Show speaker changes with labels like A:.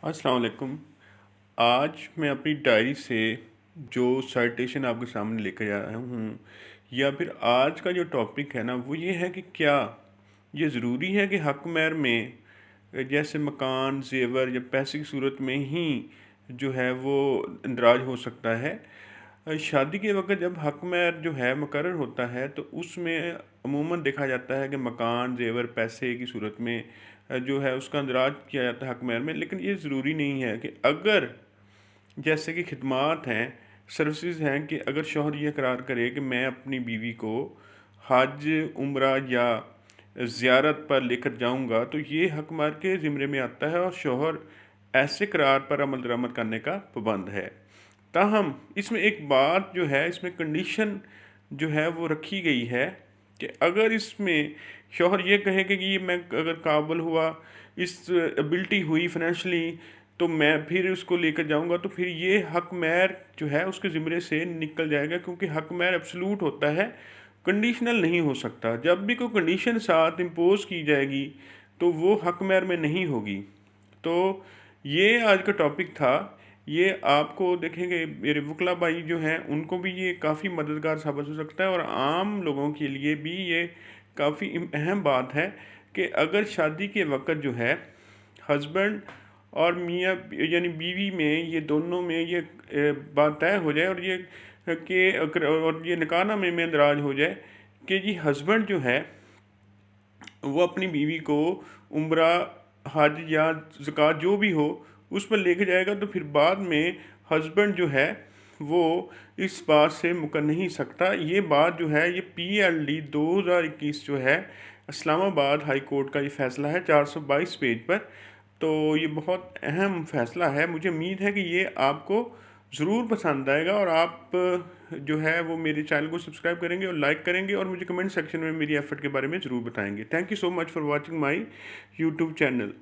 A: अस्सलाम वालेकुम। आज मैं अपनी डायरी से जो साइटेशन आपके सामने लेकर आया हूँ या फिर आज का जो टॉपिक है ना वो ये है कि क्या ये ज़रूरी है कि हक़ महर में जैसे मकान, ज़ेवर या पैसे की सूरत में ही जो है वो इंदराज हो सकता है। शादी के वक़्त जब हक़ महर जो है मुकर्रर होता है तो उसमें अमूमन देखा जाता है कि मकान, ज़ेवर, पैसे की सूरत में जो है उसका इंदराज किया जाता है हक़ महर में। लेकिन ये ज़रूरी नहीं है कि अगर जैसे कि खिदमात हैं, सर्विसेज़ हैं कि अगर शौहर ये इकरार करे कि मैं अपनी बीवी को हज, उम्रा या ज़ियारत पर लेकर जाऊँगा, तो ये हक़ महर के ज़िम्मे में आता है और शौहर ऐसे करार पर अमल दरामद करने का पाबंद है। ताहम इसमें एक बात जो है, इसमें कंडीशन जो है वो रखी गई है कि अगर इसमें शौहर ये कहे कि ये मैं अगर काबिल हुआ, इस एबिलिटी हुई फाइनेंशियली, तो मैं फिर उसको लेकर जाऊँगा, तो फिर ये हक़ महर जो है उसके ज़िम्मे से निकल जाएगा, क्योंकि हक़ महर एब्सोल्यूट होता है, कंडीशनल नहीं हो सकता। जब भी कोई कंडीशन साथ इम्पोज़ की जाएगी, तो वो हक़ महर में नहीं होगी। तो ये आज का टॉपिक था। ये आपको देखेंगे मेरे वकला भाई जो हैं उनको भी ये काफ़ी मददगार साबित हो सकता है और आम लोगों के लिए भी ये काफ़ी अहम बात है कि अगर शादी के वक़्त जो है हस्बैंड और मियाँ यानी बीवी में ये दोनों में ये बात तय हो जाए और ये कि और ये निकाहनामे में इंदराज हो जाए कि जी हस्बैंड जो है वो अपनी बीवी को उम्रा, हज या ज़कात जो भी हो उस पर लेके जाएगा, तो फिर बाद में हस्बैंड जो है वो इस बात से मुकर नहीं सकता। ये बात जो है ये पीएलडी 2021 जो है इस्लामाबाद हाई कोर्ट का ये फ़ैसला है 422 पेज पर। तो ये बहुत अहम फ़ैसला है। मुझे उम्मीद है कि ये आपको ज़रूर पसंद आएगा और आप जो है वो मेरे चैनल को सब्सक्राइब करेंगे और लाइक करेंगे और मुझे कमेंट सेक्शन में मेरी एफ़र्ट के बारे में ज़रूर बताएँगे। Thank you so much for watching my YouTube channel.